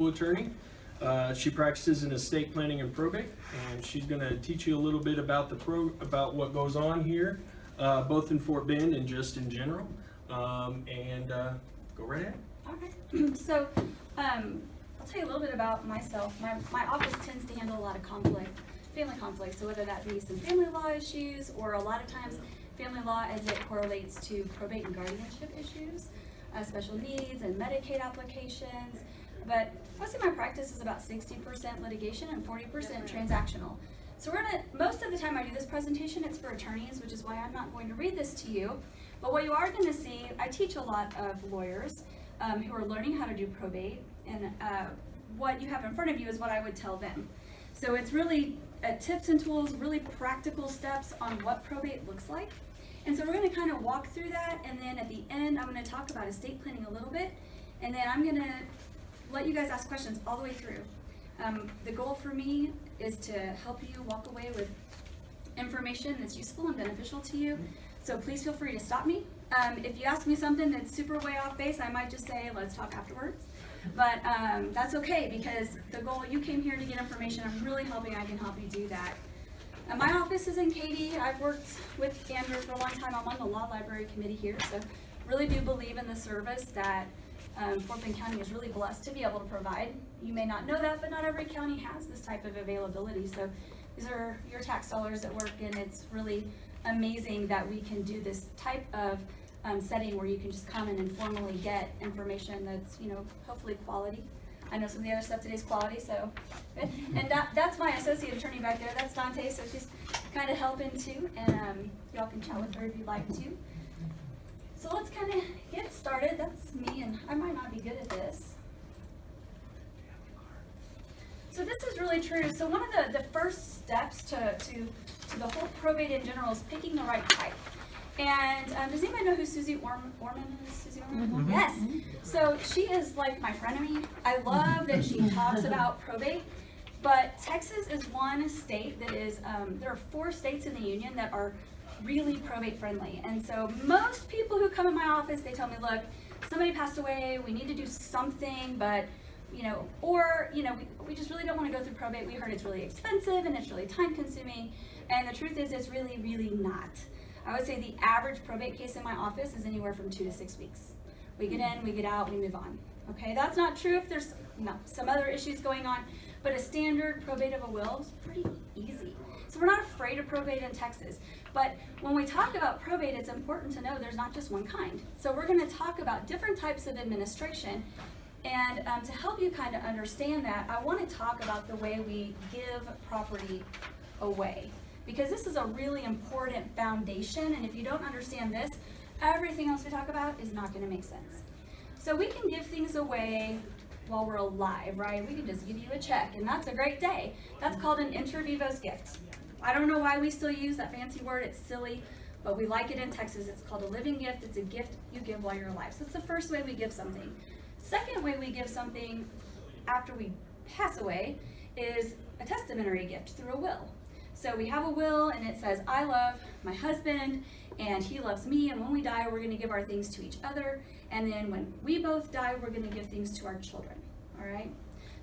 attorney. She practices in estate planning and probate, and she's going to teach you a little bit about about what goes on here, both in Fort Bend and just in general. Go right ahead. Okay. So I'll tell you a little bit about myself. My office tends to handle a lot of conflict, family conflict. So whether that be some family law issues, or a lot of times family law as it correlates to probate and guardianship issues, special needs and Medicaid applications. But most of my practice is about 60% litigation and 40% transactional. So most of the time I do this presentation, it's for attorneys, which is why I'm not going to read this to you. But what you are going to see, I teach a lot of lawyers who are learning how to do probate, and what you have in front of you is what I would tell them. So it's really tips and tools, really practical steps on what probate looks like. And so we're going to kind of walk through that, and then at the end I'm going to talk about estate planning a little bit, and then I'm going to let you guys ask questions all the way through. The goal for me is to help you walk away with information that's useful and beneficial to you. So please feel free to stop me. If you ask me something that's super way off base, I might just say, let's talk afterwards. But that's okay, because the goal, you came here to get information. I'm really hoping I can help you do that. My office is in Katy. I've worked with Andrew for a long time. I'm on the law library committee here, so really do believe in the service that Fort Bend County is really blessed to be able to provide. You may not know that, but not every county has this type of availability. So these are your tax dollars at work, and it's really amazing that we can do this type of setting where you can just come and informally get information that's, hopefully quality. I know some of the other stuff today is quality, so good. And that's my associate attorney back there. That's Dante, so she's kind of helping too, and y'all can chat with her if you'd like to. So let's kind of get started. That's me, and I might not be good at this. So this is really true. So one of the first steps to the whole probate in general is picking the right type. And does anybody know who Susie Orman is? Susie Orman? Mm-hmm. Yes. So she is like my frenemy. I love that she talks about probate. But Texas is one state that is, there are 4 states in the union that are really probate friendly. And so most people who come in my office, they tell me, look, somebody passed away, we need to do something, but we just really don't want to go through probate. We heard it's really expensive and it's really time consuming. And the truth is, it's really, really not. I would say the average probate case in my office is anywhere from 2 to 6 weeks. We get in, we get out, we move on. Okay, that's not true if there's some other issues going on, but a standard probate of a will is pretty easy. So we're not afraid of probate in Texas. But when we talk about probate, it's important to know there's not just one kind. So we're going to talk about different types of administration. And to help you kind of understand that, I want to talk about the way we give property away. Because this is a really important foundation, and if you don't understand this, everything else we talk about is not going to make sense. So we can give things away while we're alive, right? We can just give you a check, and that's a great day. That's called an inter vivos gift. I don't know why we still use that fancy word. It's silly, but we like it in Texas. It's called a living gift. It's a gift you give while you're alive. So it's the first way we give something. Second way we give something after we pass away is a testamentary gift through a will. So we have a will, and it says, I love my husband, and he loves me, and when we die, we're going to give our things to each other, and then when we both die, we're going to give things to our children, all right?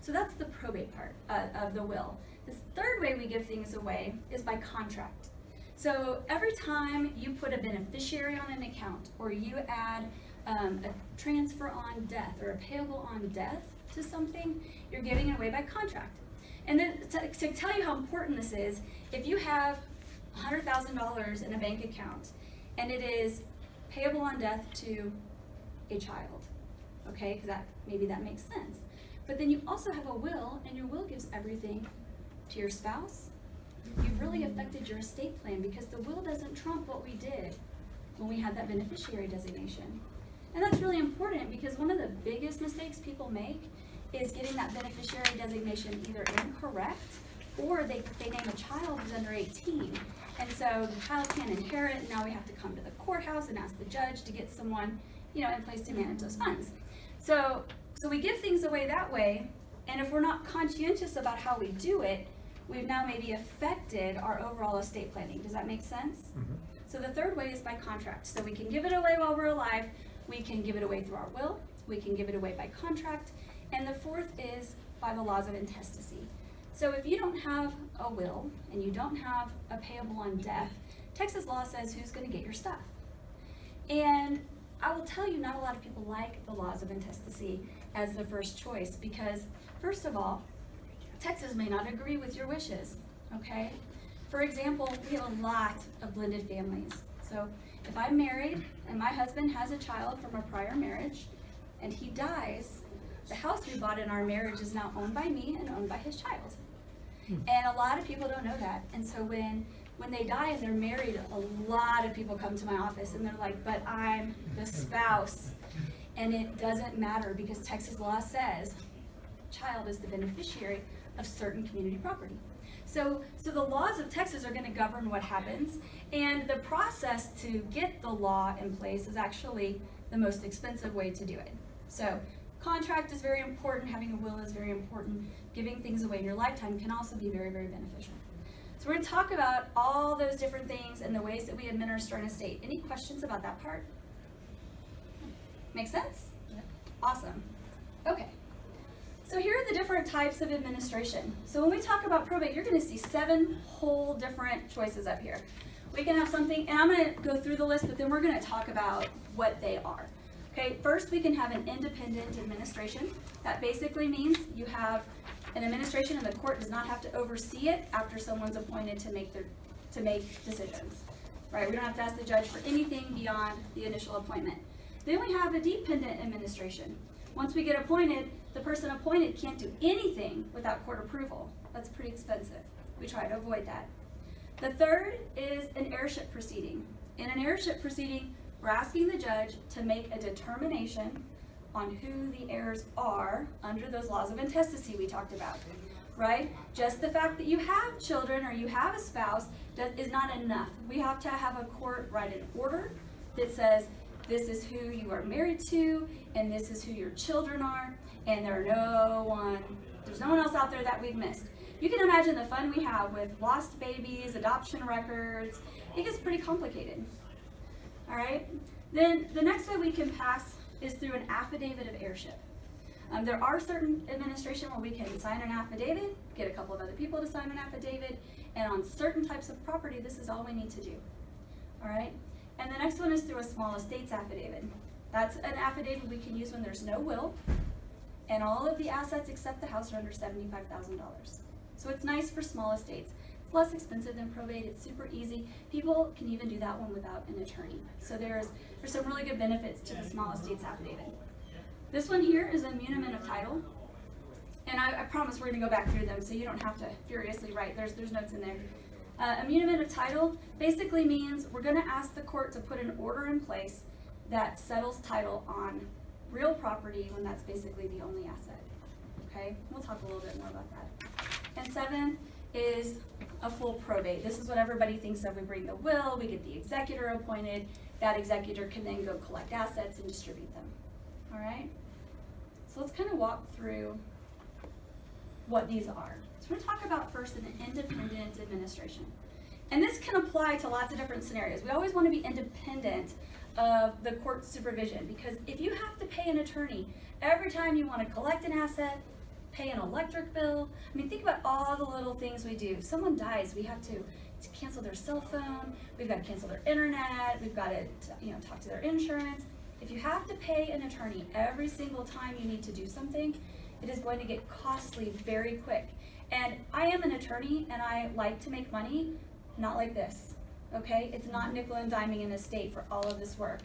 So that's the probate part of the will. The third way we give things away is by contract. So every time you put a beneficiary on an account, or you add a transfer on death, or a payable on death to something, you're giving it away by contract. And then to tell you how important this is, if you have $100,000 in a bank account and it is payable on death to a child, okay, because maybe that makes sense. But then you also have a will, and your will gives everything to your spouse. You've really affected your estate plan, because the will doesn't trump what we did when we had that beneficiary designation. And that's really important, because one of the biggest mistakes people make is getting that beneficiary designation either incorrect, or they name a child who's under 18. And so the child can't inherit, and now we have to come to the courthouse and ask the judge to get someone, in place to manage those funds. So we give things away that way, and if we're not conscientious about how we do it, we've now maybe affected our overall estate planning. Does that make sense? Mm-hmm. So the third way is by contract. So we can give it away while we're alive, we can give it away through our will, we can give it away by contract, And the fourth is by the laws of intestacy. So if you don't have a will and you don't have a payable on death, Texas law says who's going to get your stuff. And I will tell you, not a lot of people like the laws of intestacy as the first choice because, first of all, Texas may not agree with your wishes, okay? For example, we have a lot of blended families. So if I'm married and my husband has a child from a prior marriage and he dies, the house we bought in our marriage is now owned by me and owned by his child. And a lot of people don't know that. And so when they die and they're married, a lot of people come to my office and they're like, but I'm the spouse. And it doesn't matter because Texas law says child is the beneficiary of certain community property. So the laws of Texas are going to govern what happens, and the process to get the law in place is actually the most expensive way to do it. So contract is very important, having a will is very important, giving things away in your lifetime can also be very, very beneficial. So we're going to talk about all those different things and the ways that we administer an estate. Any questions about that part? Make sense? Awesome. Okay. So here are the different types of administration. So when we talk about probate, you're going to see 7 whole different choices up here. We can have something, and I'm going to go through the list, but then we're going to talk about what they are. Okay, first we can have an independent administration. That basically means you have an administration and the court does not have to oversee it after someone's appointed to make decisions. Right? We don't have to ask the judge for anything beyond the initial appointment. Then we have a dependent administration. Once we get appointed, the person appointed can't do anything without court approval. That's pretty expensive. We try to avoid that. The third is an heirship proceeding. In an heirship proceeding, we're asking the judge to make a determination on who the heirs are under those laws of intestacy we talked about, right? Just the fact that you have children or you have a spouse is not enough. We have to have a court write an order that says this is who you are married to and this is who your children are, and there's no one else out there that we've missed. You can imagine the fun we have with lost babies, adoption records. It gets pretty complicated. All right, then the next way we can pass is through an affidavit of heirship. There are certain administration where we can sign an affidavit, get a couple of other people to sign an affidavit, and on certain types of property, this is all we need to do. All right, and the next one is through a small estates affidavit. That's an affidavit we can use when there's no will, and all of the assets except the house are under $75,000. So it's nice for small estates. It's less expensive than probate. It's super easy. People can even do that one without an attorney. So there's some really good benefits to the small estates affidavit. This one here is a muniment of title. And I promise we're going to go back through them so you don't have to furiously write. There's notes in there. A muniment of title basically means we're going to ask the court to put an order in place that settles title on real property when that's basically the only asset. Okay? We'll talk a little bit more about that. And 7 is a full probate. This is what everybody thinks of. We bring the will, we get the executor appointed. That executor can then go collect assets and distribute them. All right? So let's kind of walk through what these are. So we're going to talk about first an independent administration. And this can apply to lots of different scenarios. We always want to be independent of the court supervision, because if you have to pay an attorney every time you want to collect an asset, pay an electric bill, I mean, think about all the little things we do. If someone dies, we have to cancel their cell phone, we've got to cancel their internet, we've got to talk to their insurance. If you have to pay an attorney every single time you need to do something, it is going to get costly very quick. And I am an attorney and I like to make money, not like this, okay? It's not nickel and diming an estate for all of this work.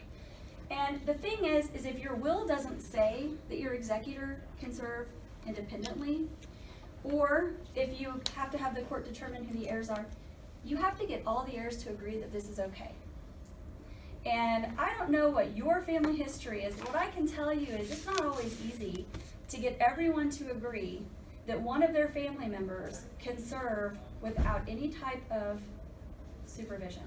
And the thing is if your will doesn't say that your executor can serve independently, or if you have to have the court determine who the heirs are, you have to get all the heirs to agree that this is okay. And I don't know what your family history is, but what I can tell you is it's not always easy to get everyone to agree that one of their family members can serve without any type of supervision.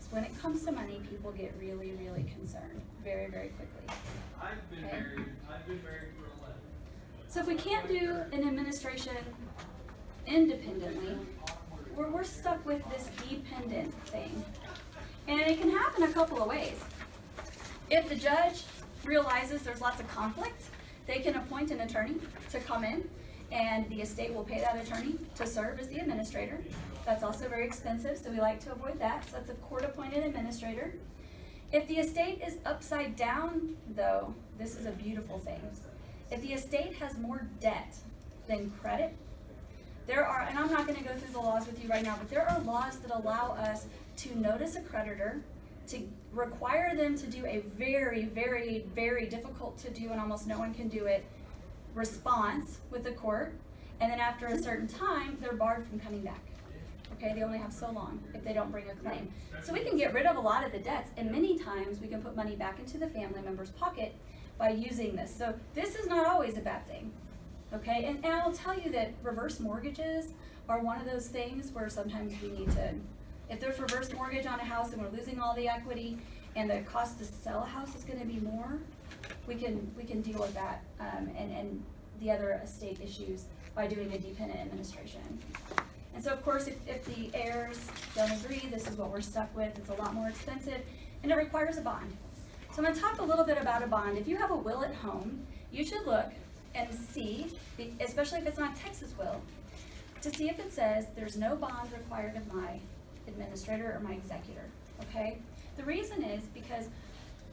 So when it comes to money, people get really, really concerned very, very quickly. I've been married for 11. So if we can't do an administration independently, we're stuck with this dependent thing. And it can happen a couple of ways. If the judge realizes there's lots of conflict, They can appoint an attorney to come in, and the estate will pay that attorney to serve as the administrator. That's also very expensive, so we like to avoid that. So that's a court-appointed administrator. If the estate is upside down, though, this is a beautiful thing. If the estate has more debt than credit, there are, and I'm not going to go through the laws with you right now, but there are laws that allow us to notice a creditor, to require them to do a very, very, very difficult to do, and almost no one can do it, response with the court, and then after a certain time, they're barred from coming back. Okay, they only have so long if they don't bring a claim. So we can get rid of a lot of the debts, and many times we can put money back into the family member's pocket by using this. So this is not always a bad thing. Okay, and I'll tell you that reverse mortgages are one of those things where sometimes we need to, if there's reverse mortgage on a house and we're losing all the equity and the cost to sell a house is going to be more, we can deal with that and the other estate issues by doing a dependent administration. And so of course if the heirs don't agree, this is what we're stuck with. It's a lot more expensive and it requires a bond. So I'm going to talk a little bit about a bond. If you have a will at home, you should look and see, especially if it's not a Texas will, to see if it says there's no bond required of my administrator or my executor, okay? The reason is because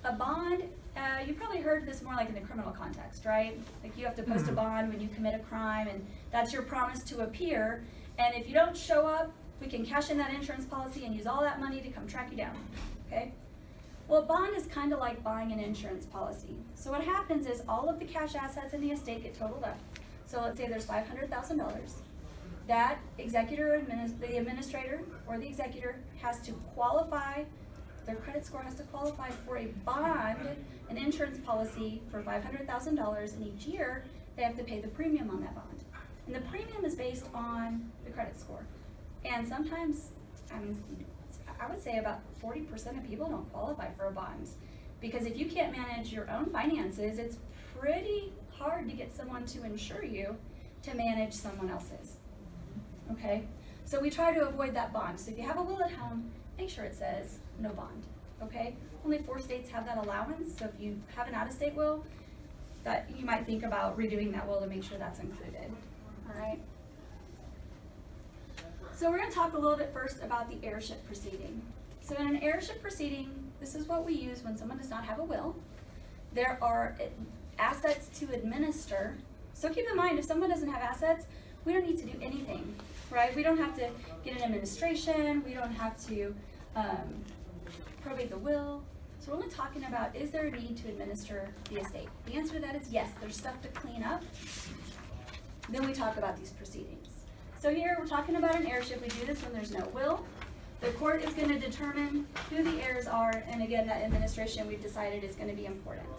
a bond, you probably heard this more like in the criminal context, right? Like you have to post a bond when you commit a crime and that's your promise to appear, and if you don't show up, we can cash in that insurance policy and use all that money to come track you down, okay? Well, a bond is kind of like buying an insurance policy. So what happens is all of the cash assets in the estate get totaled up. So let's say there's $500,000. That executor, the administrator or the executor has to qualify, their credit score has to qualify for a bond, an insurance policy for $500,000, and each year they have to pay the premium on that bond. And the premium is based on the credit score. And sometimes, I would say about 40% of people don't qualify for a bond. Because if you can't manage your own finances, it's pretty hard to get someone to insure you to manage someone else's. Okay? So we try to avoid that bond. So if you have a will at home, make sure it says no bond. Okay? Only 4 states have that allowance. So if you have an out-of-state will, that you might think about redoing that will to make sure that's included. All right? So we're going to talk a little bit first about the heirship proceeding. So in an heirship proceeding, this is what we use when someone does not have a will. There are assets to administer. So keep in mind, if someone doesn't have assets, we don't need to do anything, right? We don't have to get an administration. We don't have to probate the will. So we're only talking about, is there a need to administer the estate? The answer to that is yes, there's stuff to clean up. Then we talk about these proceedings. So here we're talking about an heirship. We do this when there's no will. The court is going to determine who the heirs are, and again, that administration we've decided is going to be important.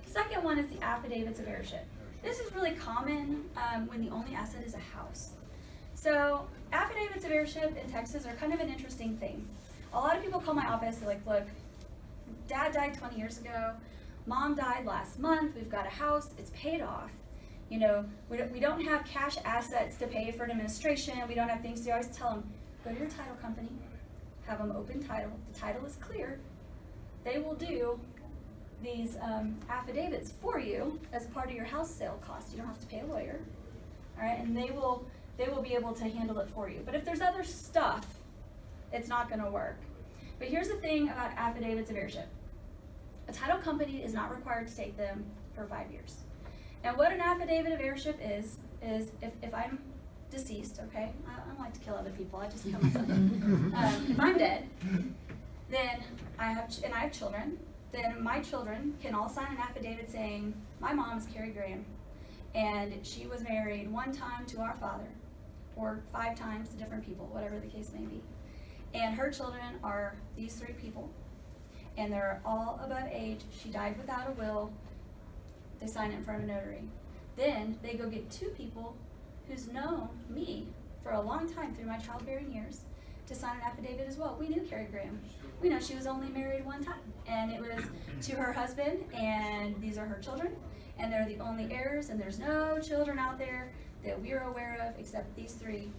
Second one is the affidavits of heirship. This is really common when the only asset is a house. So affidavits of heirship in Texas are kind of an interesting thing. A lot of people call my office, they're like, look, Dad died 20 years ago, Mom died last month, we've got a house, it's paid off. You know, we don't have cash assets to pay for an administration, we don't have things to do. I always tell them, go to your title company, have them open title, the title is clear, they will do these affidavits for you as part of your house sale cost. You don't have to pay a lawyer, all right, and they will be able to handle it for you. But if there's other stuff, it's not going to work. But here's the thing about affidavits of heirship. A title company is not required to take them for 5 years. And what an affidavit of heirship is if I'm deceased, okay? I don't like to kill other people, I just kill myself. If I'm dead, then I have children, then my children can all sign an affidavit saying, my mom is Carrie Graham, and she was married 1 time to our father, or 5 times to different people, whatever the case may be. And her children are these 3 people, and they're all above age. She died without a will. They sign it in front of a notary. Then they go get 2 people who's known me for a long time through my childbearing years to sign an affidavit as well. We knew Carrie Graham. We know she was only married 1 time, and it was to her husband, and these are her children, and they're the only heirs, and there's no children out there that we are aware of except these 3.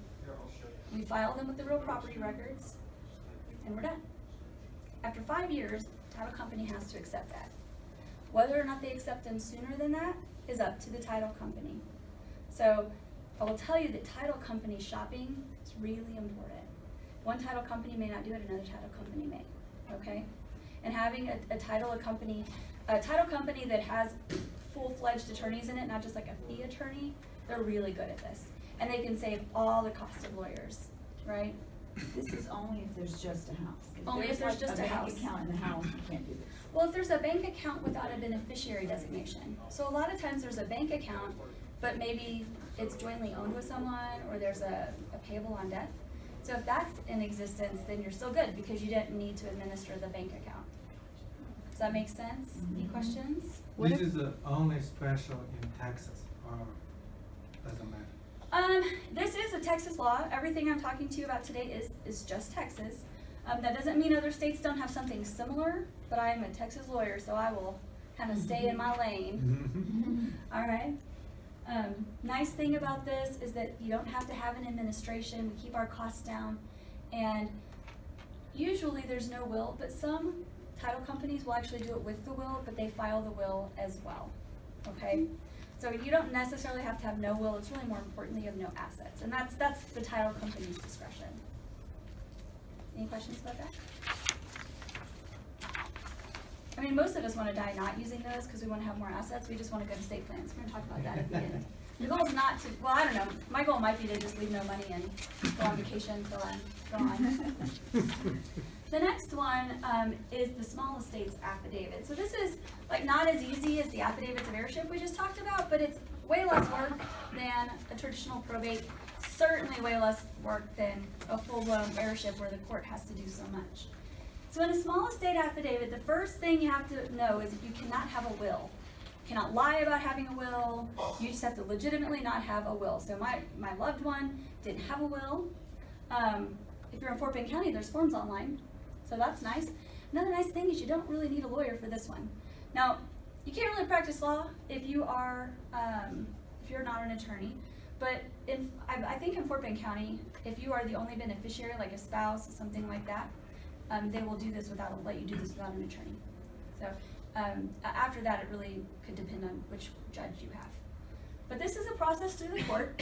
We file them with the real property records, and we're done. After 5 years, the title company has to accept that. Whether or not they accept them sooner than that is up to the title company. So I will tell you that title company shopping is really important. One title company may not do it, another title company may, okay? And having a title company that has full-fledged attorneys in it, not just like a fee attorney, they're really good at this. And they can save all the cost of lawyers, right? This is only if there's just a house. Only if there's just a house. bank account in the house, you can't do this. Well, if there's a bank account without a beneficiary designation. So a lot of times there's a bank account, but maybe it's jointly owned with someone, or there's a payable on death. So if that's in existence, then you're still good because you didn't need to administer the bank account. Does that make sense? Any questions? This is only special in Texas, or doesn't matter? This is a Texas law. Everything I'm talking to you about today is just Texas. That doesn't mean other states don't have something similar, but I'm a Texas lawyer, so I will kind of stay in my lane. All right. Nice thing about this is that you don't have to have an administration. We keep our costs down, and usually there's no will, but some title companies will actually do it with the will, but they file the will as well. Okay. So you don't necessarily have to have no will. It's really more important that you have no assets, and that's the title company's discretion. Any questions about that? I mean, most of us want to die not using those because we want to have more assets. We just want to go to estate plans. We're going to talk about that at the end. The goal is not to, well, I don't know. My goal might be to just leave no money and go on vacation until I'm gone. The next one is the small estates affidavit. So this is like not as easy as the affidavits of heirship we just talked about, but it's way less work than a traditional probate. Certainly way less work than a full-blown heirship where the court has to do so much. So in a small estate affidavit, the first thing you have to know is you cannot have a will. You cannot lie about having a will. You just have to legitimately not have a will. So my loved one didn't have a will. If you're in Fort Bend County, there's forms online. So that's nice. Another nice thing is you don't really need a lawyer for this one. Now, you can't really practice law if you are, if you're not an attorney. But I think in Fort Bend County, if you are the only beneficiary, like a spouse, something like that, they will do this let you do this without an attorney. So after that, it really could depend on which judge you have. But this is a process through the court.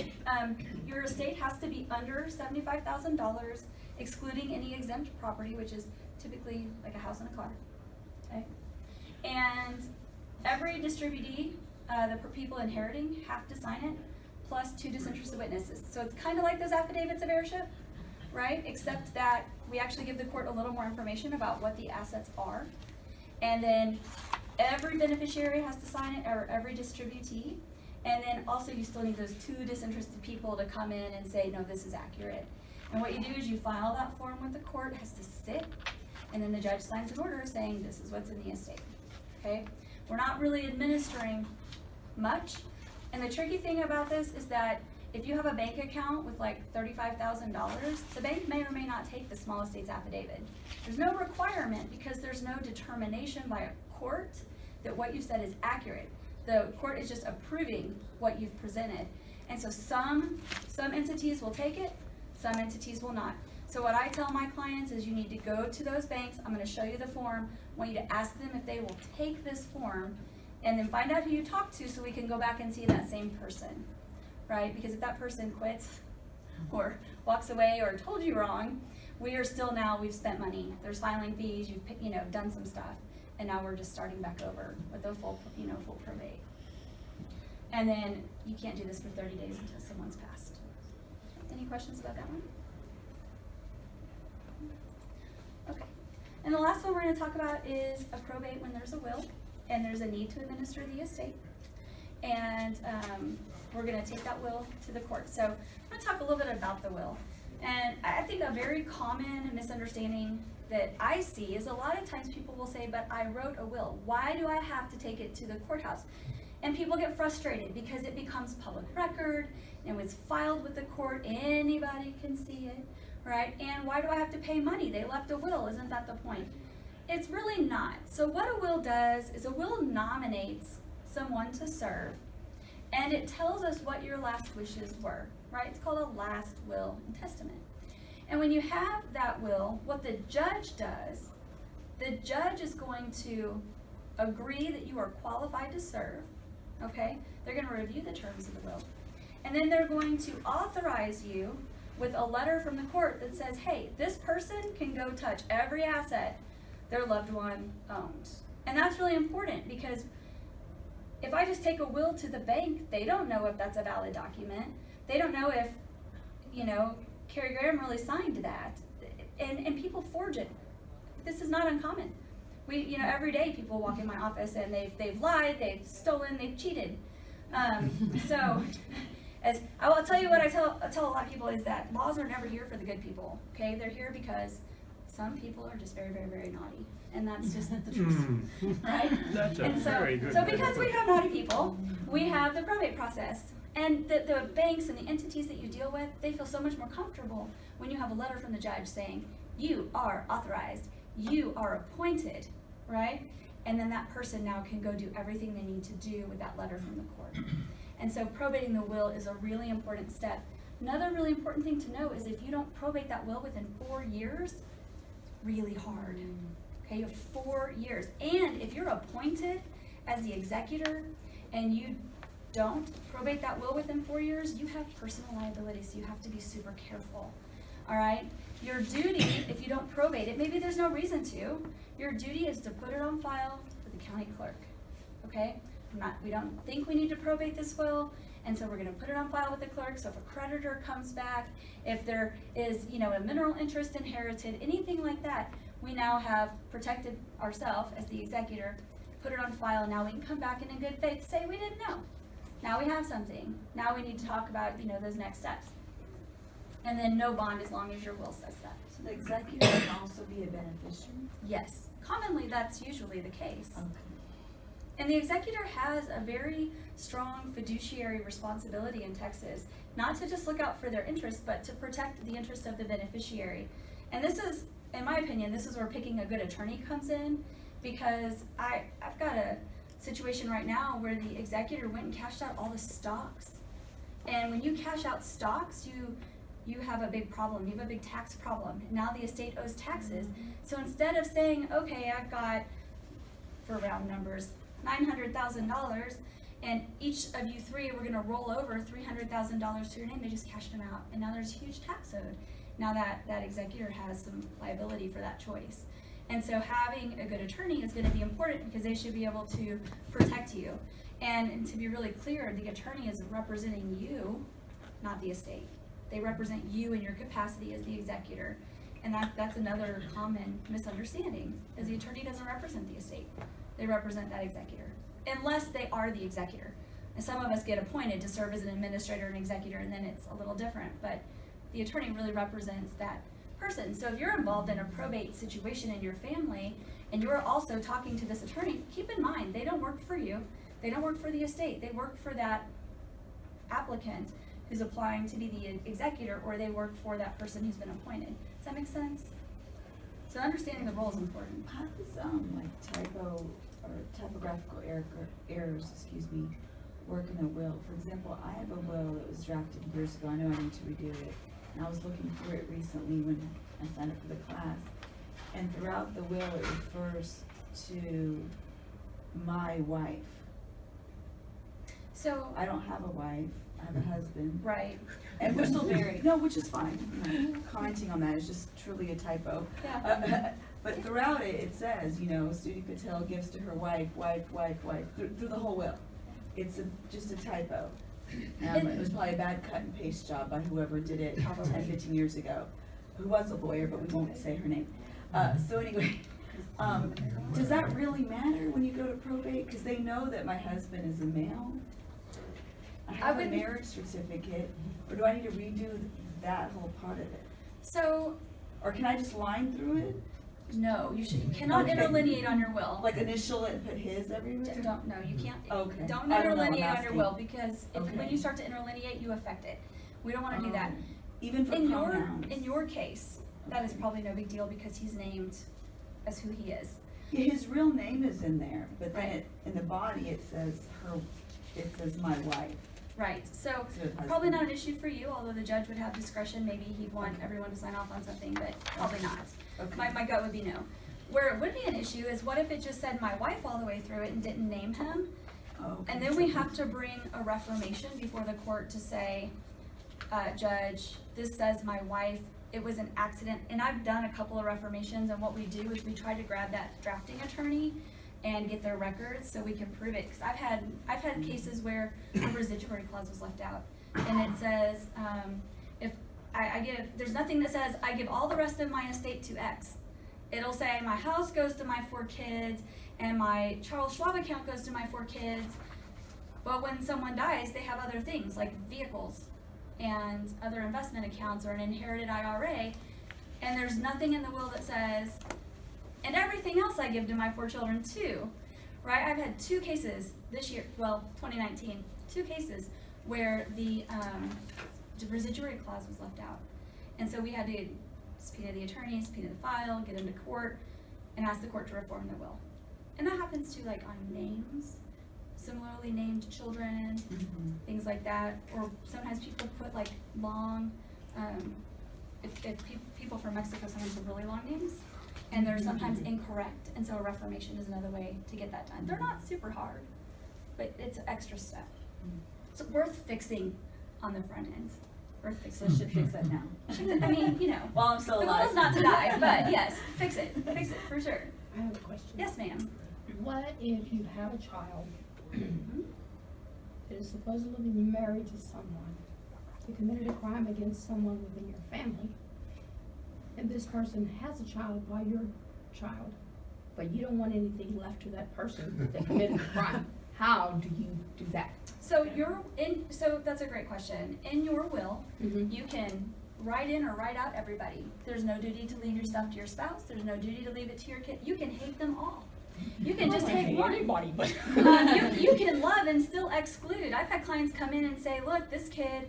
Your estate has to be under $75,000, excluding any exempt property, which is typically like a house and a car. Okay? And every distributee, the people inheriting, have to sign it, plus 2 disinterested witnesses. So it's kind of like those affidavits of heirship, right? Except that we actually give the court a little more information about what the assets are. And then every beneficiary has to sign it, or every distributee. And then also you still need those 2 disinterested people to come in and say, no, this is accurate. And what you do is you file that form with the court, it has to sit, and then the judge signs an order saying this is what's in the estate. Okay? We're not really administering much. And the tricky thing about this is that if you have a bank account with like $35,000, the bank may or may not take the small estates affidavit. There's no requirement because there's no determination by a court that what you said is accurate. The court is just approving what you've presented. And so some entities will take it, some entities will not. So what I tell my clients is you need to go to those banks. I'm going to show you the form. I want you to ask them if they will take this form, and then find out who you talked to so we can go back and see that same person, right? Because if that person quits or walks away or told you wrong, we are still now, we've spent money. There's filing fees, you've done some stuff, and now we're just starting back over with a full probate. And then you can't do this for 30 days until someone's passed. Any questions about that one? Okay. And the last one we're going to talk about is a probate when there's a will and there's a need to administer the estate. And we're going to take that will to the court. So I'm going to talk a little bit about the will. And I think a very common misunderstanding that I see is a lot of times people will say, but I wrote a will. Why do I have to take it to the courthouse? And people get frustrated because it becomes public record and was filed with the court. Anybody can see it, right? And why do I have to pay money? They left a will. Isn't that the point? It's really not. So what a will does is a will nominates someone to serve, and it tells us what your last wishes were, right? It's called a last will and testament. And when you have that will, what the judge does, the judge is going to agree that you are qualified to serve, okay? They're gonna review the terms of the will. And then they're going to authorize you with a letter from the court that says, hey, this person can go touch every asset their loved one owns. And that's really important because if I just take a will to the bank, they don't know if that's a valid document. They don't know if, Carrie Graham really signed that. And people forge it. This is not uncommon. Every day people walk in my office and they've lied, they've stolen, they've cheated. As I will tell you what I tell a lot of people is that laws are never here for the good people. Okay, they're here because some people are just very, very, very naughty, and that's just the truth, right? That's a And very good so way to because put we it. have naughty people, we have the probate process, and the banks and the entities that you deal with, they feel so much more comfortable when you have a letter from the judge saying you are authorized, you are appointed, right? And then that person now can go do everything they need to do with that letter from the court. And so probating the will is a really important step. Another really important thing to know is if you don't probate that will within 4 years, it's really hard. Okay, you have 4 years. And if you're appointed as the executor and you don't probate that will within 4 years, you have personal liability, so you have to be super careful. All right? Your duty, if you don't probate it, maybe there's no reason to, your duty is to put it on file with the county clerk. Okay? We don't think we need to probate this will, and so we're going to put it on file with the clerk. So if a creditor comes back, if there is, a mineral interest inherited, anything like that, we now have protected ourselves as the executor, put it on file. Now we can come back in good faith, say we didn't know. Now we have something. Now we need to talk about, those next steps. And then no bond as long as your will says that. So the executor can also be a beneficiary? Yes, commonly that's usually the case. Okay. And the executor has a very strong fiduciary responsibility in Texas, not to just look out for their interests, but to protect the interests of the beneficiary. And this is, in my opinion, this is where picking a good attorney comes in, because I've got a situation right now where the executor went and cashed out all the stocks. And when you cash out stocks, you have a big problem. You have a big tax problem. Now the estate owes taxes. So instead of saying, okay, I've got, for round numbers, $900,000, and each of you three we're going to roll over $300,000 to your name. They just cashed them out, and now there's a huge tax owed. Now that executor has some liability for that choice, and so having a good attorney is going to be important because they should be able to protect you. And to be really clear, the attorney is representing you, not the estate. They represent you in your capacity as the executor, and that's another common misunderstanding. Is the attorney doesn't represent the estate. They represent that executor, unless they are the executor. And some of us get appointed to serve as an administrator and executor, and then it's a little different. But the attorney really represents that person. So if you're involved in a probate situation in your family, and you're also talking to this attorney, keep in mind, they don't work for you. They don't work for the estate. They work for that applicant who's applying to be the executor, or they work for that person who's been appointed. Does that make sense? So understanding the role is important. How does typo or typographical errors, work in a will? For example, I have a will that was drafted years ago. I know I need to redo it. And I was looking through it recently when I signed up for the class. And throughout the will, it refers to my wife. So I don't have a wife. I have a husband. right. And we're still married. No, which is fine. Commenting on that is just truly a typo. Yeah. But throughout it, it says, Sudi Patel gives to her wife, through the whole will. It's just a typo. It was probably a bad cut and paste job by whoever did it 10, 15 years ago, who was a lawyer, but we won't say her name. So anyway, does that really matter when you go to probate? Because they know that my husband is a male. I have a marriage certificate, or do I need to redo that whole part of it? So Or can I just line through it? no, you cannot Okay. interlineate on your will. Like initial it and put his everywhere? No, you can't. Okay. Don't I don't know, I'm interlineate on your asking. will, because when Okay. you start to interlineate, you affect it. We don't want to do that. Even for pronouns? In your case, that is probably no big deal because he's named as who he is. Yeah, his real name is in there, but then Right. in the body it says my wife. Right, so So it has probably to not be- an issue for you, although the judge would have discretion. Maybe he'd want everyone to sign off on something, but probably not. Okay. My gut would be no. Where it would be an issue is what if it just said my wife all the way through it and didn't name him? Oh, And then we have to bring a reformation before the court to say, Judge, this says my wife, it was an accident. And I've done a couple of reformations, and what we do is we try to grab that drafting attorney and get their records so we can prove it. Because I've had cases where a residuary clause was left out, and it says, if I give, there's nothing that says I give all the rest of my estate to X. It'll say my house goes to my 4 kids, and my Charles Schwab account goes to my 4 kids. But when someone dies, they have other things like vehicles and other investment accounts or an inherited IRA, and there's nothing in the will that says, and everything else I give to my 4 children too, right? I've had 2 cases this year, well, 2019, 2 cases where the residuary clause was left out. And so we had to subpoena the attorney, subpoena the file, get into court, and ask the court to reform the will. And that happens too, like on names, similarly named children, things like that. Or sometimes people put like long, people from Mexico sometimes have really long names, and they're sometimes incorrect. And so a reformation is another way to get that done. They're not super hard, but it's an extra step. So worth fixing on the front end. Worth So fixing. should fix that now. I mean, you know, While I'm still the goal alive. is not to die, but yes, fix it for sure. I have a question. Yes, ma'am. What if you have a child that is supposedly married to someone who committed a crime against someone within your family, and this person has a child by your child, but you don't want anything left to that person that committed the crime? How do you do that? So so that's a great question. In your will, you can write in or write out everybody. There's no duty to leave your stuff to your spouse. There's no duty to leave it to your kid. You can hate them all. You can just take one. Anybody, but You can love and still exclude. I've had clients come in and say, look, this kid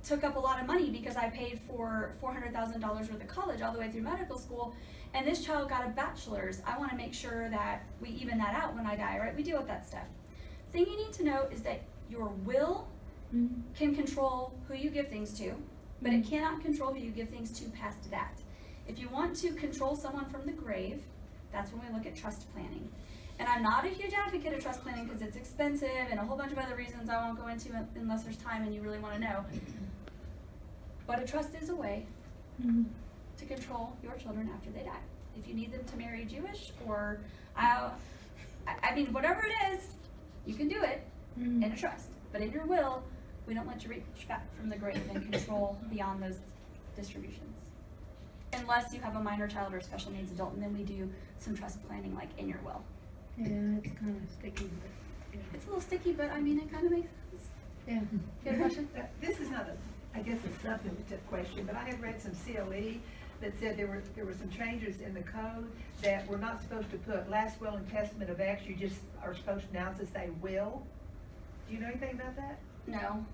took up a lot of money because I paid for $400,000 worth of college all the way through medical school, and this child got a bachelor's. I want to make sure that we even that out when I die, right? We deal with that stuff. Thing you need to know is that your will can control who you give things to, but it cannot control who you give things to past that. If you want to control someone from the grave, that's when we look at trust planning. And I'm not a huge advocate of trust planning because it's expensive and a whole bunch of other reasons I won't go into unless there's time and you really want to know. But a trust is a way to control your children after they die. If you need them to marry Jewish or, I mean, whatever it is, you can do it in a trust. But in your will, we don't let you reach back from the grave and control beyond those distributions. Unless you have a minor child or a special needs adult, and then we do some trust planning like in your will. yeah, it's kind of sticky. But, It's a little sticky, but I mean, it kind of makes sense. yeah. You have a question? This is not a, I guess a substantive question, but I have read some COE that said there were some changes in the code that we're not supposed to put last will and testament of X, you just are supposed to now to say will. Do you know anything about that? No.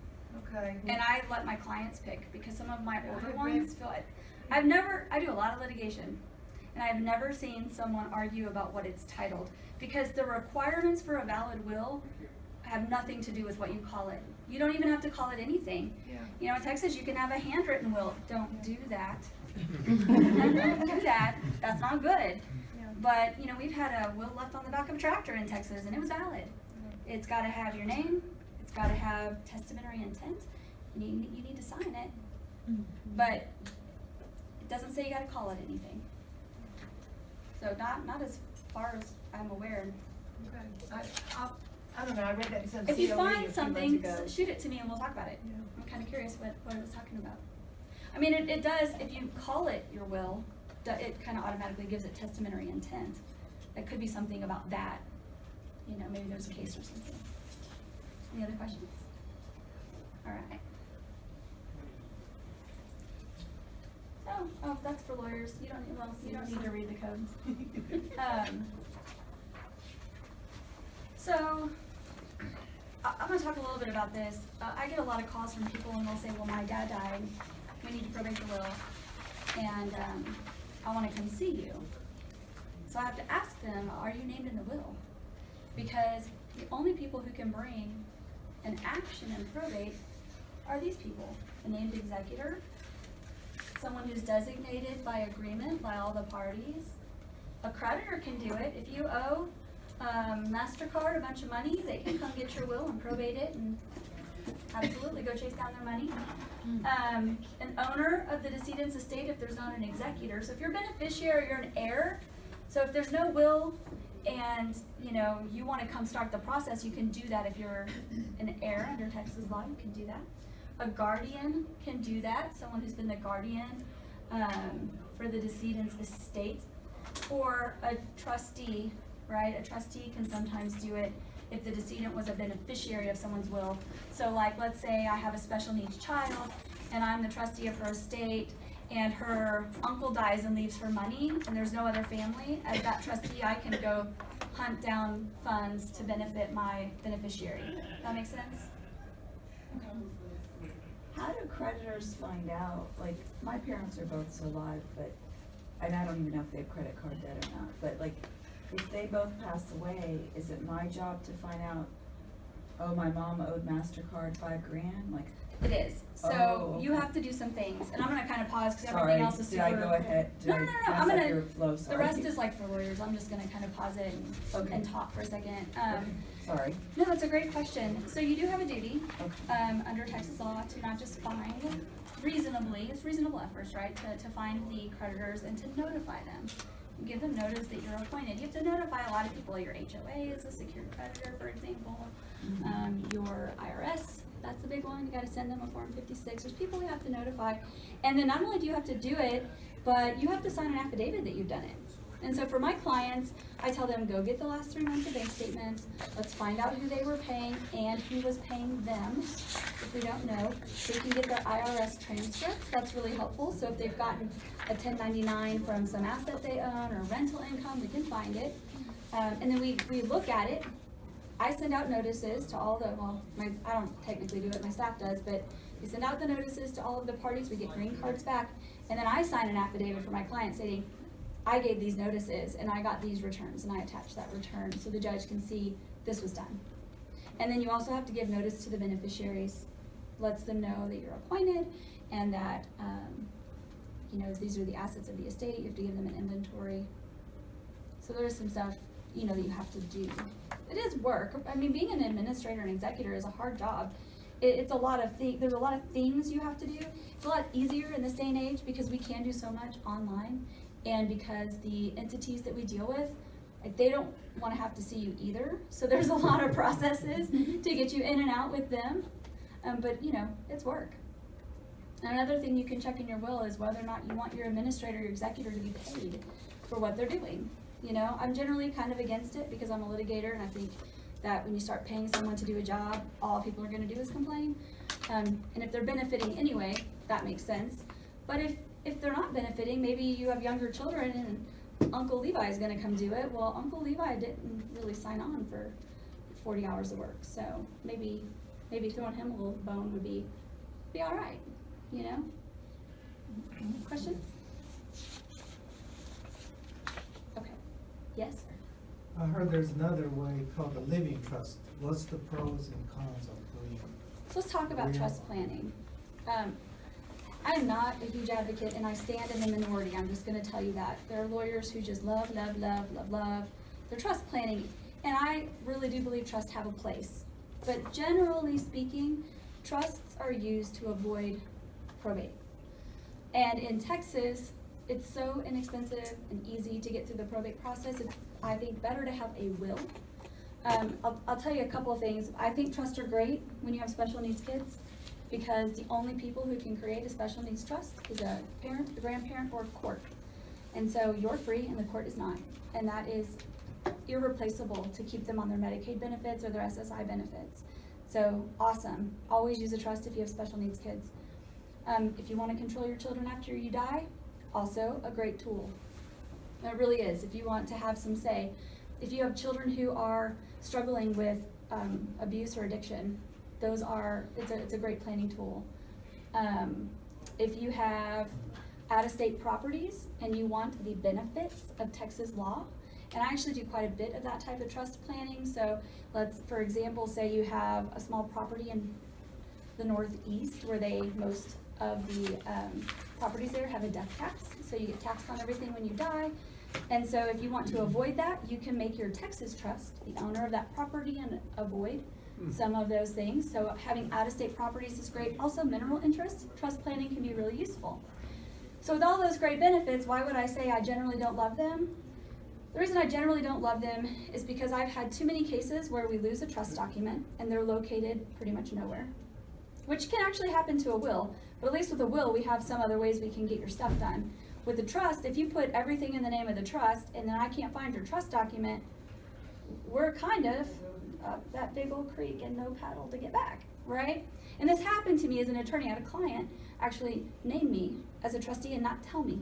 Okay. And I let my clients pick because some of my older I ones feel it. I do a lot of litigation, and I've never seen someone argue about what it's titled because the requirements for a valid will have nothing to do with what you call it. You don't even have to call it anything. Yeah. You know, in Texas, you can have a handwritten will. Don't do that. Don't do that. That's not good. Yeah. But, you know, we've had a will left on the back of a tractor in Texas, and it was valid. It's got to have your name. It's got to have testamentary intent. You need to sign it. But it doesn't say you got to call it anything. So not as far as I'm aware. Okay. I don't know, I read that in some COE If you a find few months something, ago. shoot it to me and we'll talk about it. Yeah. I'm kind of curious what it was talking about. I mean, it does, if you call it your will, it kind of automatically gives it testamentary intent. It could be something about that. You know, maybe there's a case or something. Any other questions? All right. Oh, that's for lawyers. You don't need to read the code. So, I'm going to talk a little bit about this. I get a lot of calls from people and they'll say, well, my dad died. We need to probate the will. And I want to come see you. So I have to ask them, are you named in the will? Because the only people who can bring an action in probate are these people. The named executor someone who's designated by agreement by all the parties. A creditor can do it. If you owe MasterCard a bunch of money, they can come get your will and probate it and absolutely go chase down their money. An owner of the decedent's estate, if there's not an executor. So if you're a beneficiary, you're an heir. So if there's no will and you want to come start the process, you can do that. If you're an heir under Texas law, you can do that. A guardian can do that, someone who's been the guardian for the decedent's estate. Or a trustee, right? A trustee can sometimes do it if the decedent was a beneficiary of someone's will. So like, let's say I have a special needs child and I'm the trustee of her estate and her uncle dies and leaves her money and there's no other family. As that trustee, I can go hunt down funds to benefit my beneficiary. That makes sense? How do creditors find out? Like, my parents are both still alive, and I don't even know if they have credit card debt or not, but like, if they both passed away, is it my job to find out, oh, my mom owed MasterCard $5,000? Like, It is. So Oh, you okay. have to do some things, and I'm gonna kind of pause because sorry, everything else is did super. I go ahead? Did No, I no, no, no, mess I'm up gonna, your flow? the Sorry. rest is like for lawyers, I'm just gonna kind of pause it Okay. and talk for a second. Okay, sorry. No, it's a great question. So you do have a duty, Okay. under Texas law to not just find reasonably, it's reasonable efforts, right, to find the creditors and to notify them. Give them notice that you're appointed. You have to notify a lot of people. Your HOA is a secured creditor, for example. Your IRS, that's a big one. You gotta send them a Form 56. There's people you have to notify. And then not only do you have to do it, but you have to sign an affidavit that you've done it. And so for my clients, I tell them, go get the last 3 months of bank statements. Let's find out who they were paying and who was paying them, if we don't know. So you can get their IRS transcripts. That's really helpful. So if they've gotten a 1099 from some asset they own or rental income, we can find it. And then we look at it. I send out notices to all the, I don't technically do it, my staff does, but we send out the notices to all of the parties. We get green cards back. And then I sign an affidavit for my client saying, I gave these notices and I got these returns and I attach that return so the judge can see this was done. And then you also have to give notice to the beneficiaries, lets them know that you're appointed and that, these are the assets of the estate. You have to give them an inventory. So there's some stuff, that you have to do. It is work. I mean, being an administrator and executor is a hard job. It's a lot of there's a lot of things you have to do. It's a lot easier in this day and age because we can do so much online. And because the entities that we deal with, they don't want to have to see you either. So there's a lot of processes to get you in and out with them. But it's work. And another thing you can check in your will is whether or not you want your administrator or your executor to be paid for what they're doing. I'm generally kind of against it because I'm a litigator and I think that when you start paying someone to do a job, all people are going to do is complain. And if they're benefiting anyway, that makes sense. But if they're not benefiting, maybe you have younger children and Uncle Levi is going to come do it. Well, Uncle Levi didn't really sign on for 40 hours of work, so maybe throwing him a little bone would be all right, Questions? Okay. Yes, sir. I heard there's another way called the living trust. What's the pros and cons of doing? So let's talk about trust planning. I'm not a huge advocate and I stand in the minority. I'm just gonna tell you that. There are lawyers who just love their trust planning. And I really do believe trusts have a place. But generally speaking, trusts are used to avoid probate. And in Texas, it's so inexpensive and easy to get through the probate process. It's, I think, better to have a will. I'll tell you a couple of things. I think trusts are great when you have special needs kids because the only people who can create a special needs trust is a parent, a grandparent, or a court. And so you're free and the court is not. And that is irreplaceable to keep them on their Medicaid benefits or their SSI benefits. So awesome. Always use a trust if you have special needs kids. If you want to control your children after you die, also a great tool. It really is. If you want to have some say, if you have children who are struggling with abuse or addiction, it's a great planning tool. If you have out-of-state properties and you want the benefits of Texas law, and I actually do quite a bit of that type of trust planning. So let's, for example, say you have a small property in the Northeast where they most of the properties there have a death tax, so you get taxed on everything when you die. And so if you want to avoid that, you can make your Texas trust the owner of that property and avoid some of those things. So having out-of-state properties is great. Also, mineral interest, trust planning can be really useful. So with all those great benefits, why would I say I generally don't love them? The reason I generally don't love them is because I've had too many cases where we lose a trust document and they're located pretty much nowhere, which can actually happen to a will, but at least with a will, we have some other ways we can get your stuff done. With the trust, if you put everything in the name of the trust and then I can't find your trust document, we're kind of up that big old creek and no paddle to get back, right? And this happened to me as an attorney. I had a client actually name me as a trustee and not tell me.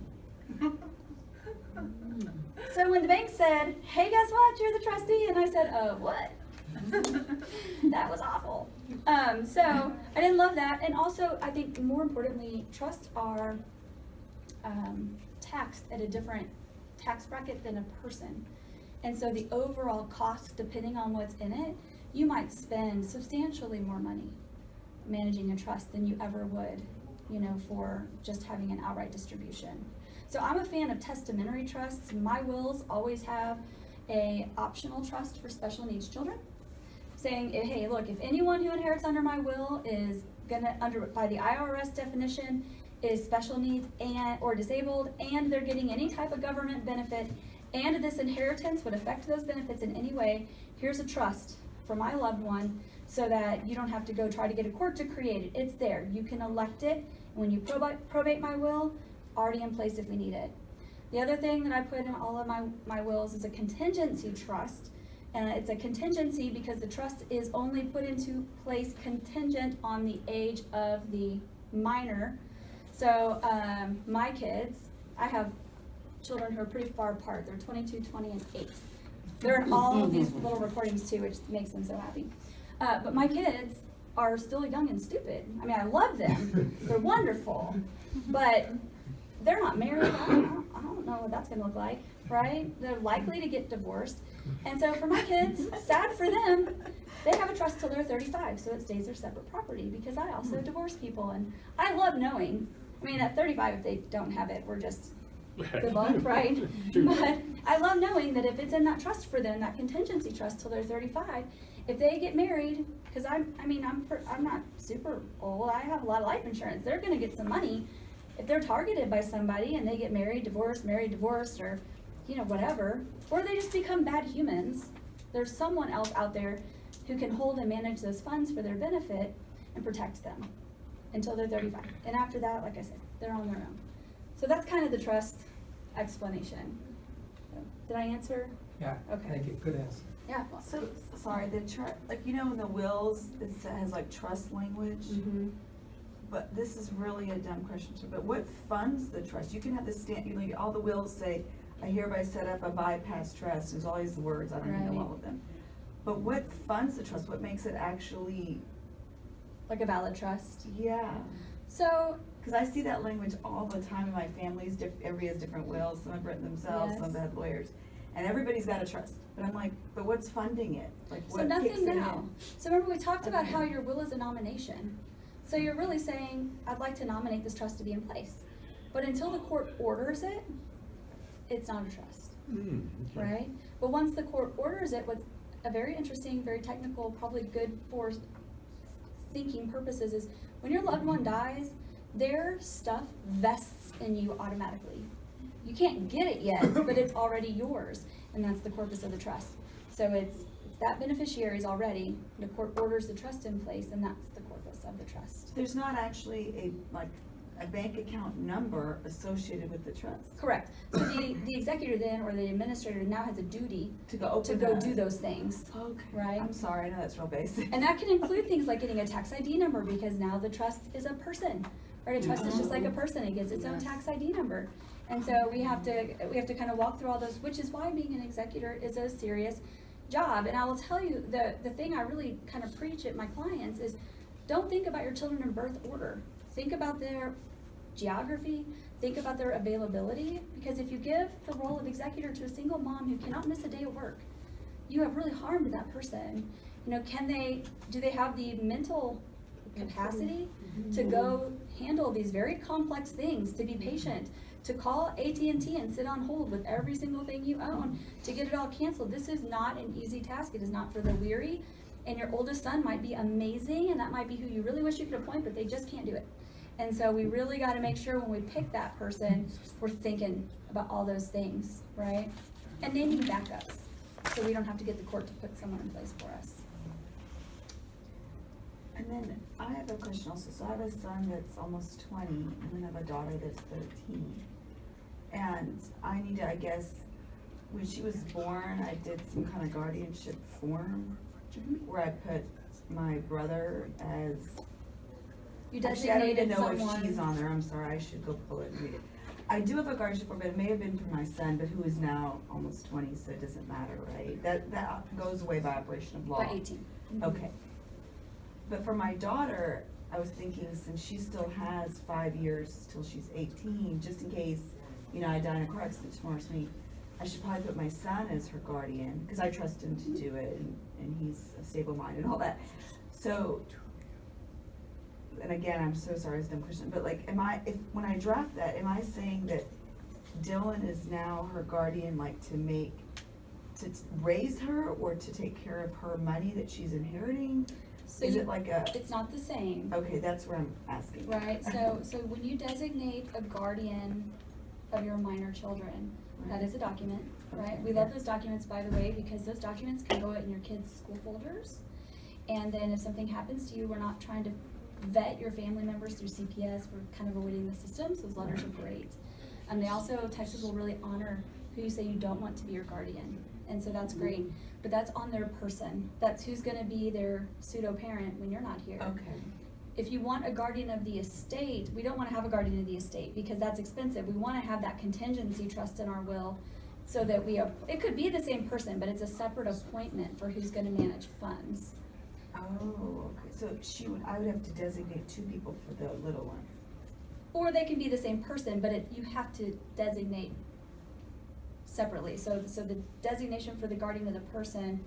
So when the bank said, hey, guess what, you're the trustee, and I said, what? That was awful. So I didn't love that. And also, I think more importantly, trusts are taxed at a different tax bracket than a person. And so the overall cost, depending on what's in it, you might spend substantially more money managing a trust than you ever would, you know, for just having an outright distribution. So I'm a fan of testamentary trusts. My wills always have a optional trust for special needs children, saying, hey, look, if anyone who inherits under my will is gonna, by the IRS definition, is special needs and or disabled, and they're getting any type of government benefit, and this inheritance would affect those benefits in any way, here's a trust for my loved one, so that you don't have to go try to get a court to create it. It's there. You can elect it. When you probate my will, already in place if we need it. The other thing that I put in all of my wills is a contingency trust. And it's a contingency because the trust is only put into place contingent on the age of the minor. So my kids, I have children who are pretty far apart. They're 22, 20, and 8. They're in all of these little recordings too, which makes them so happy. But my kids are still young and stupid. I mean, I love them. They're wonderful. But they're not married. I don't know what that's going to look like, right? They're likely to get divorced. And so for my kids, sad for them, they have a trust till they're 35, so it stays their separate property, because I also divorce people. And I love knowing, I mean, at 35, if they don't have it, we're just good luck, right? But I love knowing that if it's in that trust for them, that contingency trust till they're 35, if they get married, because I'm not super old, I have a lot of life insurance, they're going to get some money. If they're targeted by somebody and they get married, divorced, or, you know, whatever, or they just become bad humans, there's someone else out there who can hold and manage those funds for their benefit and protect them until they're 35. And after that, like I said, they're on their own. So that's kind of the trust explanation. So, did I answer? Yeah, Okay. thank you, good answer. Yeah. So, sorry, the like, you know, in the wills, it has like trust language. Mm-hmm. But this is really a dumb question, but what funds the trust? You can have this you know, all the wills say, I hereby set up a bypass trust. There's all these words, I don't even know all of them. But what funds the trust? What makes it actually? Like a valid trust. Yeah. So. Because I see that language all the time in my families. Everybody has different wills. Some have written themselves, Yes. some have had lawyers. And everybody's got a trust. But I'm like, but what's funding it? Like, what So kicks nothing it now. in? So remember we talked about Okay. how your will is a nomination. So you're really saying, I'd like to nominate this trust to be in place. But until the court orders it, it's not a trust, right? But once the court orders it, what's a very interesting, very technical, probably good for thinking purposes is when your loved one dies, their stuff vests in you automatically. You can't get it yet, but it's already yours. And that's the corpus of the trust. So it's that beneficiary is already, the court orders the trust in place, and that's the corpus of the trust. There's not actually a bank account number associated with the trust. Correct. So the executor then, or the administrator now has a duty To go open to go that. do those things. Okay. Right. I'm sorry, I know that's real basic. And that can include things like getting a tax ID number, because now the trust is a person, right? A trust is just like a person, it gets its own Yes. tax ID number. And so we have to kind of walk through all those, which is why being an executor is a serious job. And I will tell you, the thing I really kind of preach at my clients is, don't think about your children in birth order. Think about their geography, think about their availability, because if you give the role of executor to a single mom who cannot miss a day of work, you have really harmed that person. You know, do they have the mental capacity to go handle these very complex things, to be patient, to call AT&T and sit on hold with every single thing you own to get it all canceled. This is not an easy task. It is not for the weary. And your oldest son might be amazing, and that might be who you really wish you could appoint, but they just can't do it. And so we really got to make sure when we pick that person, we're thinking about all those things, right? And naming backups, so we don't have to get the court to put someone in place for us. And then I have a question also. So I have a son that's almost 20, and then I have a daughter that's 13. And I need to, I guess, when she was born, I did some kind of guardianship form where I put my brother as. You Actually, I don't even designated know someone. if she's on there. I'm sorry. I should go pull it and read it. I do have a guardianship form, but it may have been for my son, but who is now almost 20, so it doesn't matter, right? That goes away by operation of law. By 18. Okay. But for my daughter, I was thinking, since she still has 5 years till she's 18, just in case, you know, I die in a car accident tomorrow, so I should probably put my son as her guardian, because I trust him to do it, and he's a stable mind and all that. So, and again, I'm so sorry, it's a dumb question, but like, when I draft that, am I saying that Dylan is now her guardian, like to raise her, or to take care of her money that she's inheriting? So Is it like a, it's not the same. okay, that's where I'm asking. Right, so when you designate a guardian of your minor children, that is a document, right? Okay. We love those documents, by the way, because those documents can go in your kids' school folders. And then if something happens to you, we're not trying to vet your family members through CPS, we're kind of avoiding the system, so those letters are great. And they also, Texas will really honor who you say you don't want to be your guardian, and so that's great. But that's on their person, that's who's gonna be their pseudo-parent when you're not here. Okay. If you want a guardian of the estate, we don't wanna have a guardian of the estate because that's expensive. We wanna have that contingency trust in our will so that it could be the same person, but it's a separate appointment for who's gonna manage funds. Oh, okay, so I would have to designate 2 people for the little one. Or they can be the same person, but you have to designate separately. So the designation for the guardian of the person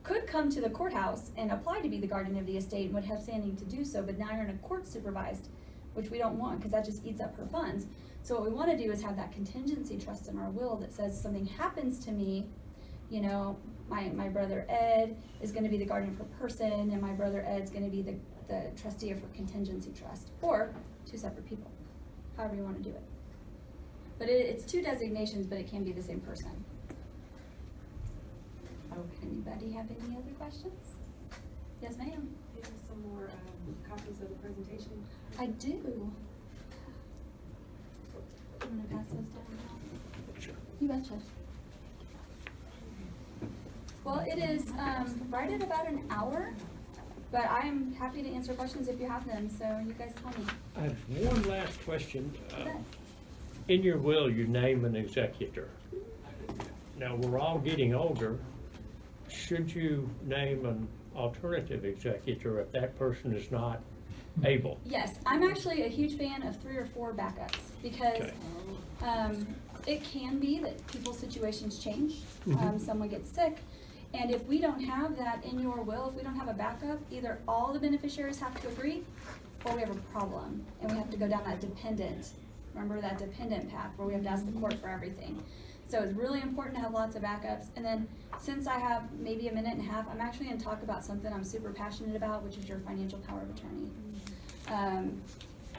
could come to the courthouse and apply to be the guardian of the estate and would have standing to do so, but now you're in a court supervised, which we don't want because that just eats up her funds. So what we want to do is have that contingency trust in our will that says something happens to me, you know, my brother Ed is going to be the guardian of her person, and my brother Ed's going to be the trustee of her contingency trust, or 2 separate people, however you want to do it. But it's 2 designations, but it can be the same person. Okay. Anybody have any other questions? Yes, ma'am. Do you have some more copies of the presentation? I do. I'm gonna pass those down now. Sure. You betcha. Well, it is right at about an hour, but I am happy to answer questions if you have them, so you guys tell me. I have one last question. You bet. In your will, you name an executor. Now, we're all getting older. Should you name an alternative executor if that person is not able? Yes, I'm actually a huge fan of 3 or 4 backups because Okay. it can be that people's situations change. Mhm. Someone gets sick, and if we don't have that in your will, if we don't have a backup, either all the beneficiaries have to agree or we have a problem and we have to go down that dependent, remember that dependent path where we have to ask the court for everything. So it's really important to have lots of backups. And then since I have maybe a minute and a half, I'm actually going to talk about something I'm super passionate about, which is your financial power of attorney.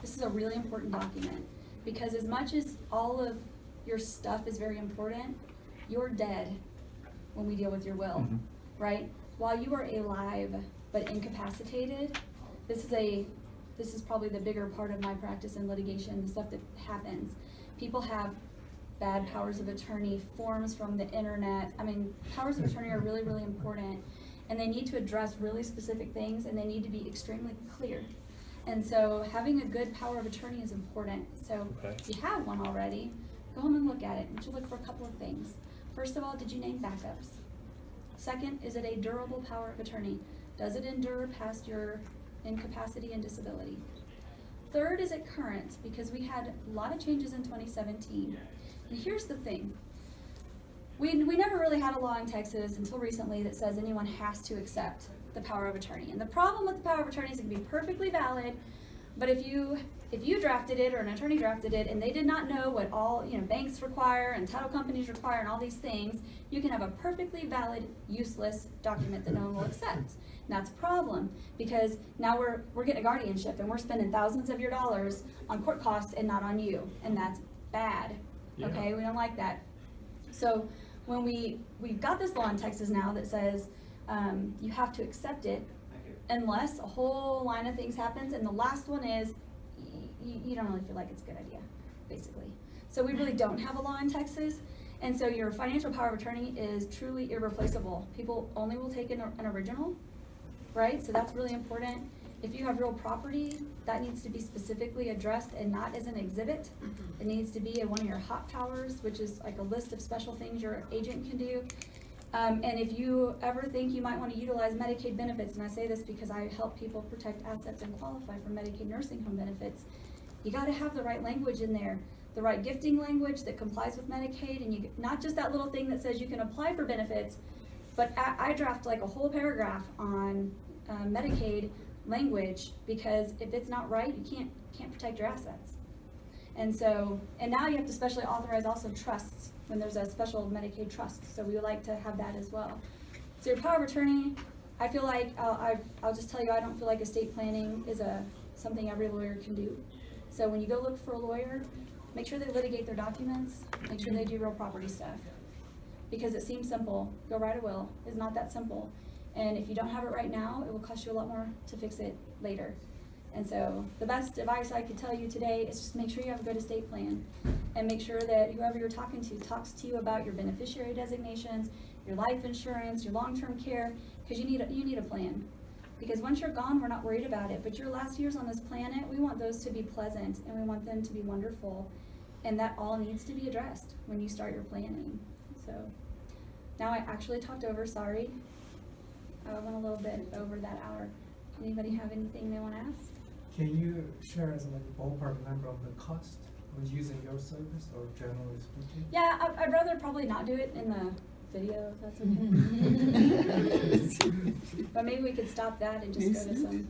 This is a really important document because as much as all of your stuff is very important, you're dead when we deal with your will, right? While you are alive but incapacitated, this is probably the bigger part of my practice in litigation, the stuff that happens. People have bad powers of attorney, forms from the internet. I mean, powers of attorney are really, really important, and they need to address really specific things, and they need to be extremely clear. And so having a good power of attorney is important. So Okay. if you have one already, go home and look at it. You should look for a couple of things. First of all, did you name backups? Second, is it a durable power of attorney? Does it endure past your incapacity and disability? Third, is it current? Because we had a lot of changes in 2017. And here's the thing. We never really had a law in Texas until recently that says anyone has to accept the power of attorney. And the problem with the power of attorney is it can be perfectly valid, but if you drafted it or an attorney drafted it and they did not know what all, banks require and title companies require and all these things, you can have a perfectly valid, useless document that no one will accept. And that's a problem, because now we're getting a guardianship and we're spending thousands of your dollars on court costs and not on you, and that's bad. Yeah. Okay, we don't like that. So when we've got this law in Texas now that says you have to accept it unless a whole line of things happens, and the last one is you don't really feel like it's a good idea, basically. So we really don't have a law in Texas, and so your financial power of attorney is truly irreplaceable. People only will take an original, right? So that's really important. If you have real property, that needs to be specifically addressed and not as an exhibit. It needs to be one of your hot powers, which is like a list of special things your agent can do. And if you ever think you might want to utilize Medicaid benefits, and I say this because I help people protect assets and qualify for Medicaid nursing home benefits, you got to have the right language in there, the right gifting language that complies with Medicaid, and you not just that little thing that says you can apply for benefits, but I draft like a whole paragraph on Medicaid language, because if it's not right, you can't protect your assets. And so, and now you have to specially authorize also trusts when there's a special Medicaid trust. So we would like to have that as well. So your power of attorney, I feel like, I'll just tell you, I don't feel like estate planning is something every lawyer can do. So when you go look for a lawyer, make sure they litigate their documents, make sure they do real property stuff. Because it seems simple, go write a will, it's not that simple. And if you don't have it right now, it will cost you a lot more to fix it later. And so the best advice I could tell you today is just make sure you have a good estate plan, and make sure that whoever you're talking to talks to you about your beneficiary designations, your life insurance, your long-term care, because you need a plan. Because once you're gone, we're not worried about it, but your last years on this planet, we want those to be pleasant and we want them to be wonderful, and that all needs to be addressed when you start your planning. So now I actually talked over, sorry. I went a little bit over that hour. Anybody have anything they want to ask? Can you share as like a ballpark number of the cost of using your service, or generally speaking? Yeah, I'd rather probably not do it in the video, if that's okay. But maybe we could stop that and just go to some, like,